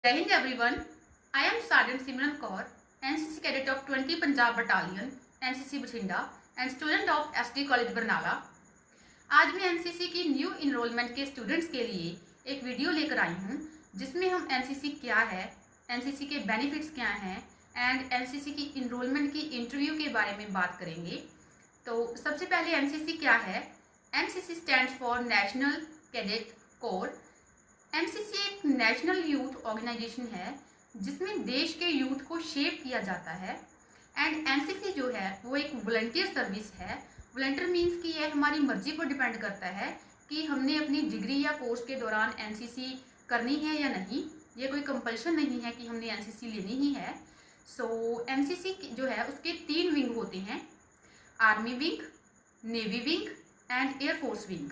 Jai Hind everyone. I am Sergeant Simran Kaur, NCC cadet of 20 Punjab Battalion, NCC Bathinda and student of SD College Barnala. आज मैं NCC की new enrolment के students के लिए एक video लेकर आई हूँ जिसमें हम NCC क्या है, NCC के बेनिफिट्स क्या हैं एंड NCC की इनरोलमेंट की इंटरव्यू के बारे में बात करेंगे। तो सबसे पहले NCC क्या है? NCC stands for national cadet corps. NCC एक नेशनल यूथ ऑर्गेनाइजेशन है जिसमें देश के यूथ को शेप किया जाता है एंड एनसीसी जो है वो एक वॉलंटियर सर्विस है। वॉलंटियर मींस कि यह हमारी मर्जी पर डिपेंड करता है कि हमने अपनी डिग्री या कोर्स के दौरान एनसीसी करनी है या नहीं। ये कोई कंपल्शन नहीं है कि हमने एनसीसी लेनी ही है। सो एनसीसी जो है उसके 3 विंग होते हैं, army wing, navy wing and air force wing.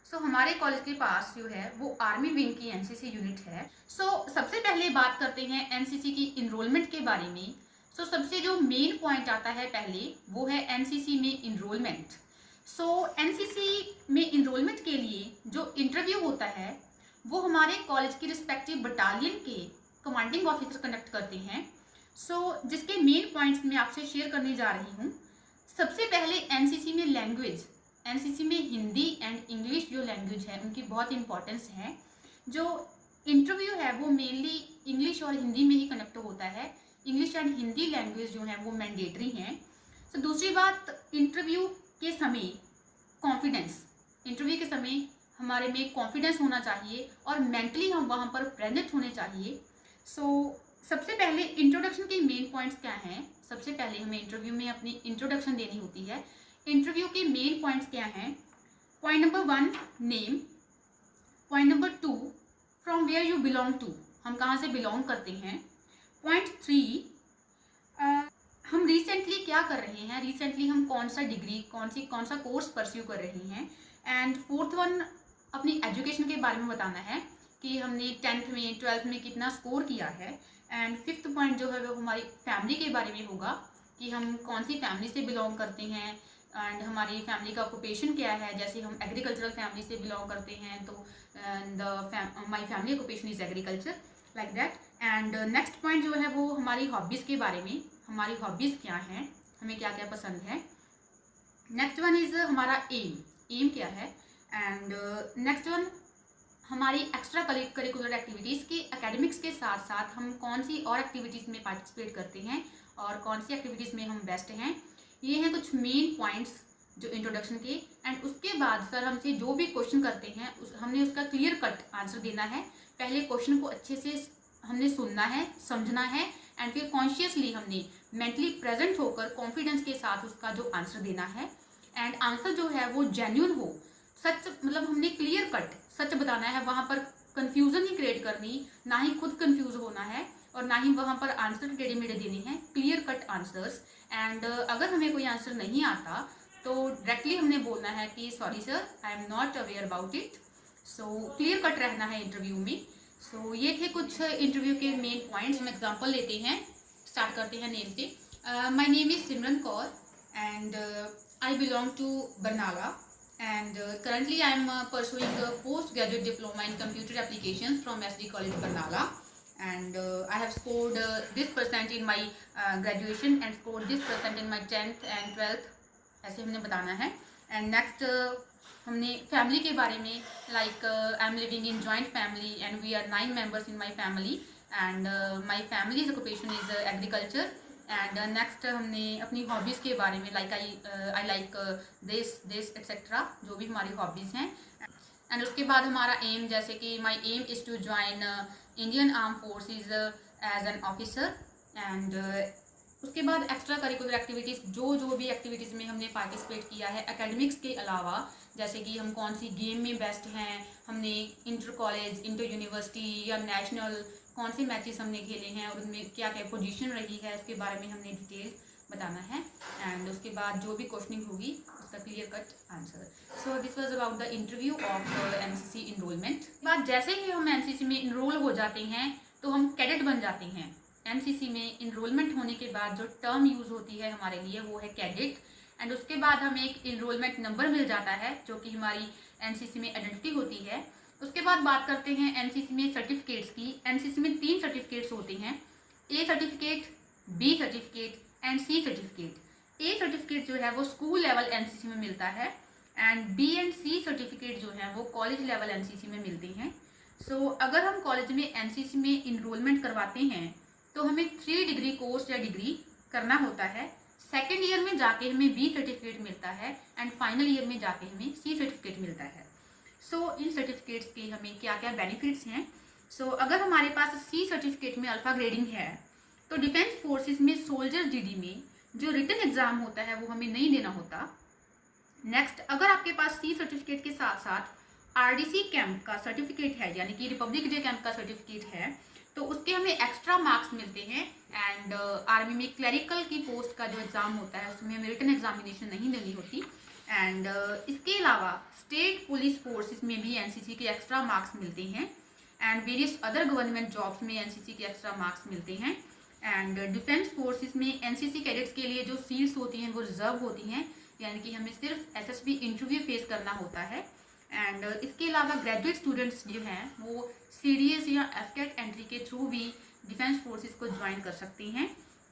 So हमारे कॉलेज के पास जो है वो आर्मी विंग की एनसीसी यूनिट है। सबसे पहले बात करते हैं एनसीसी की इनरोलमेंट के बारे में। सबसे जो मेन पॉइंट आता है पहले वो है एनसीसी में इनरोलमेंट। एनसीसी में इनरोलमेंट के लिए जो इंटरव्यू होता है वो हमारे कॉलेज की रिस्पेक्टिव बटालियन के कमांडिंग ऑफिसर कंडक्ट करते हैं। जिसके मेन पॉइंट्स मैं आपसे शेयर करने जा रही हूँ। सबसे पहले एनसीसी में लैंग्वेज, एनसीसी में हिंदी एंड इंग्लिश जो लैंग्वेज है उनकी बहुत इंपॉर्टेंस है। जो इंटरव्यू है वो मेनली इंग्लिश और हिंदी में ही कंडक्ट होता है। इंग्लिश एंड हिंदी लैंग्वेज जो है वो मैंडेटरी हैं। दूसरी बात, इंटरव्यू के समय कॉन्फिडेंस, इंटरव्यू के समय हमारे में कॉन्फिडेंस होना चाहिए और मेंटली हम वहाँ पर प्रेजेंट होने चाहिए। सबसे पहले इंट्रोडक्शन के मेन पॉइंट्स क्या हैं? सबसे पहले हमें इंटरव्यू में अपनी इंट्रोडक्शन देनी होती है। इंटरव्यू के मेन पॉइंट्स क्या हैं? Point number 1 name, point number 2 from where you belong to, हम कहाँ से बिलोंग करते हैं। पॉइंट 3 हम रिसेंटली क्या कर रहे हैं, रिसेंटली हम कौन सा डिग्री कौन सा कोर्स परस्यू कर रहे हैं। एंड 4th वन अपनी एजुकेशन के बारे में बताना है कि हमने 10th में 12th में कितना स्कोर किया है। एंड 5th पॉइंट जो है वो हमारी फैमिली के बारे में होगा कि हम कौन सी फैमिली से बिलोंग करते हैं एंड हमारी फैमिली का ऑक्यूपेशन क्या है। जैसे हम एग्रीकल्चरल फैमिली से बिलोंग करते हैं तो my family occupation is agriculture, like that. And next point जो है वो हमारी हॉबीज़ के बारे में, हमारी हॉबीज़ क्या हैं, हमें क्या क्या पसंद है। नेक्स्ट वन इज़ हमारा एम क्या है। एंड नेक्स्ट वन हमारी एक्स्ट्रा करिकुलर एक्टिविटीज़ की एकेडमिक्स के साथ साथ हम कौन सी और एक्टिविटीज़ में पार्टिसिपेट करते हैं और कौन सी एक्टिविटीज़ में हम बेस्ट हैं। ये हैं कुछ मेन पॉइंट्स जो इंट्रोडक्शन के। एंड उसके बाद सर हमसे जो भी क्वेश्चन करते हैं हमने उसका क्लियर कट आंसर देना है। पहले क्वेश्चन को अच्छे से हमने सुनना है, समझना है एंड फिर कॉन्शियसली हमने मेंटली प्रेजेंट होकर कॉन्फिडेंस के साथ उसका जो आंसर देना है। एंड आंसर जो है वो जेन्युइन हो, सच, मतलब हमने क्लियर कट सच बताना है, वहाँ पर कंफ्यूजन नहीं क्रिएट करनी, ना ही खुद कंफ्यूज होना है और ना ही वहाँ पर आंसर टेढ़े मेढ़े देने हैं, क्लियर कट आंसर्स। एंड अगर हमें कोई आंसर नहीं आता तो डायरेक्टली हमने बोलना है कि sorry sir, I am not aware about it. Clear cut रहना है इंटरव्यू में। ये थे कुछ इंटरव्यू के मेन पॉइंट्स। हम एग्जांपल लेते हैं, स्टार्ट करते हैं नेम से। My name is Simran Kaur and I belong to Barnala and currently I am pursuing a postgraduate diploma in computer applications from SD College Barnala and I have scored this percent in my graduation and scored this percent in my 10th and 12th, ऐसे हमने बताना है। and next हमने family के बारे में, like I am living in joint family and we are 9 members in my family and my family's occupation is agriculture। And next हमने अपनी हॉबीज़ के बारे में, like I like this etcetera, जो भी हमारी हॉबीज़ हैं। एंड उसके बाद हमारा एम, जैसे कि my aim is to join Indian arm forces as an officer. And उसके बाद एक्स्ट्रा करिकुलर एक्टिविटीज़, जो भी एक्टिविटीज़ में हमने पार्टिसिपेट किया है एकेडमिक्स के अलावा, जैसे कि हम कौन सी गेम में बेस्ट हैं, हमने इंटर कॉलेज, इंटर यूनिवर्सिटी या नेशनल कौन से मैचेस हमने खेले हैं और उनमें क्या क्या पोजीशन रही है, उसके बारे में हमने डिटेल बताना है। एंड उसके बाद जो भी क्वेश्चनिंग होगी उसका clear cut answer. This was about the interview of NCC enrolment. बाद जैसे ही हम एनसीसी में इनरोल हो जाते हैं तो हम कैडेट बन जाते हैं। एनसीसी में इनरोलमेंट होने के बाद जो टर्म यूज़ होती है हमारे लिए वो है कैडेट। एंड उसके बाद हमें एक इनरोलमेंट नंबर मिल जाता है जो कि हमारी एनसीसी में आइडेंटिटी होती है। उसके बाद बात करते हैं एनसीसी में सर्टिफिकेट्स की। एनसीसी में 3 certificate A certificate, B certificate and C certificate. A certificate जो है वो स्कूल लेवल एनसीसी में मिलता है and B and C certificate जो है वो कॉलेज लेवल एनसीसी में मिलते हैं। सो अगर हम कॉलेज में एनसीसी में इनरोलमेंट करवाते हैं तो हमें 3 डिग्री कोर्स या डिग्री करना होता है। सेकेंड ईयर में जाके हमें बी सर्टिफिकेट मिलता है एंड फाइनल ईयर में जाके हमें सी सर्टिफिकेट मिलता है। सो इन सर्टिफिकेट्स के हमें क्या क्या बेनिफिट्स हैं। सो अगर हमारे पास सी सर्टिफिकेट में अल्फा ग्रेडिंग है तो डिफेंस फोर्सेस में सोल्जर डीडी में जो रिटन एग्जाम होता है वो हमें नहीं देना होता। नेक्स्ट, अगर आपके पास सी सर्टिफिकेट के साथ साथ आरडीसी कैंप का सर्टिफिकेट है यानी कि रिपब्लिक डे कैंप का सर्टिफिकेट है तो उसके हमें एक्स्ट्रा मार्क्स मिलते हैं। एंड आर्मी में क्लरिकल की पोस्ट का जो एग्ज़ाम होता है उसमें हमें रिटन एग्जामिनेशन नहीं देनी होती। एंड इसके अलावा स्टेट पुलिस फोर्सेस में भी एनसीसी के एक्स्ट्रा मार्क्स मिलते हैं and various other government jobs में एनसीसी के एक्स्ट्रा मार्क्स मिलते हैं। एंड डिफेंस फोर्सेस में एनसीसी कैडेट्स के लिए जो सीट्स होती हैं वो रिजर्व होती हैं यानी कि हमें सिर्फ एसएसबी इंटरव्यू फेस करना होता है। एंड इसके अलावा ग्रेजुएट स्टूडेंट्स जो हैं वो सीडीएस या एफकेट एंट्री के थ्रू भी डिफेंस फोर्सेस को ज्वाइन कर सकते हैं।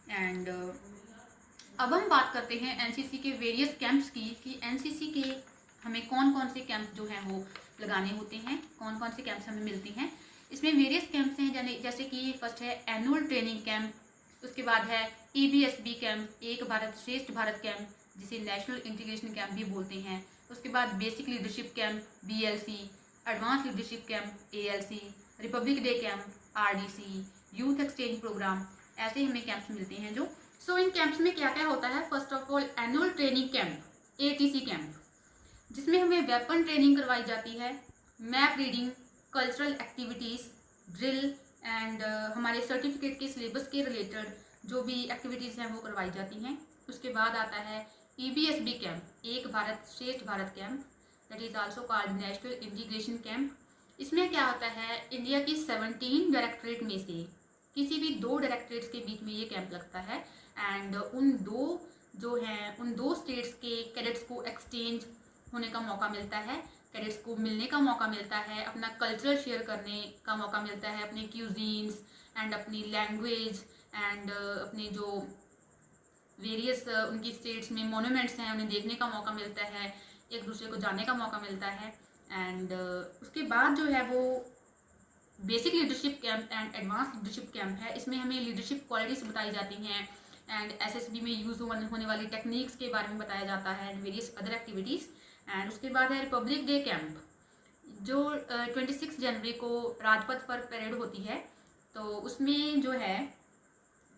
एंड अब हम बात करते हैं एनसीसी के वेरियस कैंप्स की कि एनसीसी के हमें कौन कौन से कैंप जो हैं वो लगाने होते हैं, कौन कौन से कैंप्स हमें मिलते हैं। इसमें वेरियस कैंप्स हैं जैसे कि फर्स्ट है एनुअल ट्रेनिंग कैंप, उसके बाद है EBSB camp, Ek Bharat Shreshtha Bharat camp जिसे नेशनल इंटीग्रेशन कैंप भी बोलते हैं। उसके बाद basic leadership camp BLC, advance leadership camp ALC, Republic Day camp RDC, youth exchange program, ऐसे हमें कैंप्स मिलते हैं जो। सो इन कैंप्स में क्या क्या होता है। First of all annual training camp ATC camp जिसमें हमें वेपन ट्रेनिंग करवाई जाती है, map reading, cultural activities, drill and हमारे सर्टिफिकेट के सिलेबस के रिलेटेड जो भी एक्टिविटीज़ हैं वो करवाई जाती हैं। उसके बाद आता है EBSB camp, Ek Bharat Shreshtha Bharat camp, that is also called national integration camp. इसमें क्या होता है, इंडिया की 17 डायरेक्टरेट में से किसी भी 2 डायरेक्टरेट्स के बीच में ये कैंप लगता है एंड उन दो स्टेट्स के कैडेट्स को एक्सचेंज होने का मौका मिलता है, कैडेट्स को मिलने का मौका मिलता है, अपना कल्चर शेयर करने का मौका मिलता है, अपने क्यूजीन्स एंड अपनी लैंग्वेज एंड अपने जो वेरियस उनकी स्टेट्स में मोनूमेंट्स हैं उन्हें देखने का मौका मिलता है, एक दूसरे को जानने का मौका मिलता है। एंड उसके बाद जो है वो basic leadership camp and advance leadership camp है। इसमें हमें लीडरशिप क्वालिटीज़ बताई जाती हैं एंड एसएसबी में यूज़ होने वाली टेक्निक्स के बारे में बताया जाता है and various other activities. And उसके बाद है रिपब्लिक डे कैंप जो 26 जनवरी को राजपथ पर परेड होती है तो उसमें जो है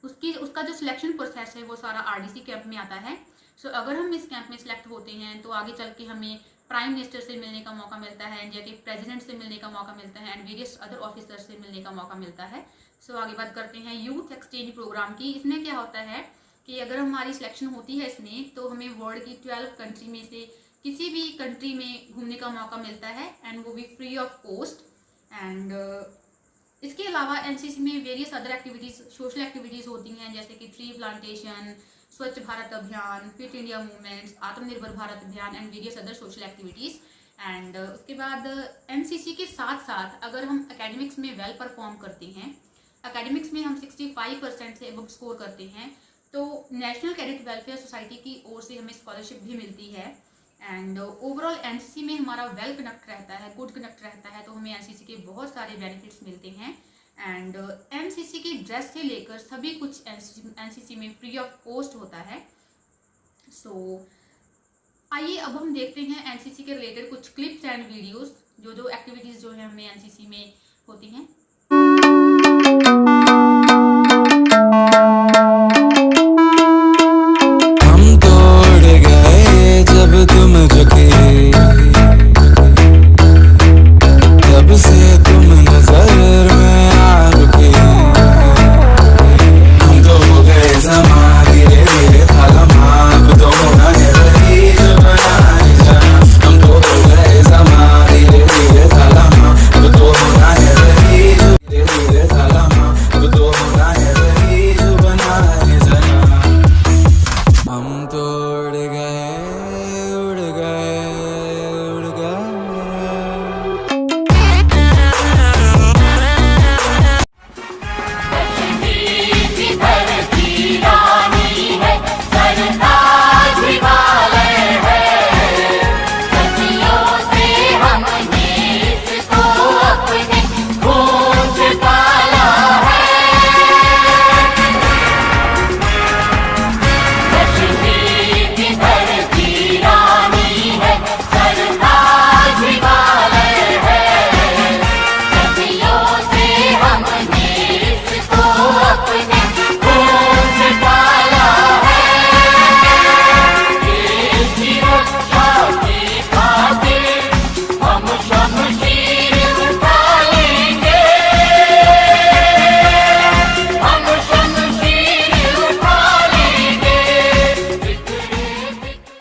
उसका जो सिलेक्शन प्रोसेस है वो सारा आरडीसी कैंप में आता है। सो अगर हम इस कैंप में सिलेक्ट होते हैं तो आगे चल के हमें प्राइम मिनिस्टर से मिलने का मौका मिलता है, इंडिया के प्रेसिडेंट से मिलने का मौका मिलता है एंड वेरियस अदर ऑफिसर से मिलने का मौका मिलता है। सो आगे बात करते हैं यूथ एक्सचेंज प्रोग्राम की। इसमें क्या होता है कि अगर हमारी सिलेक्शन होती है इसमें तो हमें वर्ल्ड की 12 कंट्री में से किसी भी कंट्री में घूमने का मौका मिलता है एंड वो भी फ्री ऑफ कॉस्ट। एंड इसके अलावा एनसीसी में various other activities, social activities होती हैं जैसे कि ट्री प्लांटेशन, स्वच्छ भारत अभियान, फिट इंडिया मूवमेंट्स, आत्मनिर्भर भारत अभियान and various other social activities. And उसके बाद एनसीसी के साथ साथ अगर हम एकेडमिक्स में वेल परफॉर्म करते हैं, एकेडमिक्स में हम 65% से अबव स्कोर करते हैं तो नेशनल कैडेट वेलफेयर सोसाइटी की ओर से हमें स्कॉलरशिप भी मिलती है। एंड ओवरऑल एनसीसी में हमारा वेल कनेक्ट रहता है, गुड कनेक्ट रहता है तो हमें एनसीसी के बहुत सारे बेनिफिट्स मिलते हैं। एंड एनसीसी की ड्रेस से लेकर सभी कुछ एनसीसी में फ्री ऑफ कॉस्ट होता है। सो आइए अब हम देखते हैं एनसीसी के रिलेटेड कुछ क्लिप्स एंड वीडियोस जो एक्टिविटीज़ जो है हमें एनसीसी में होती हैं।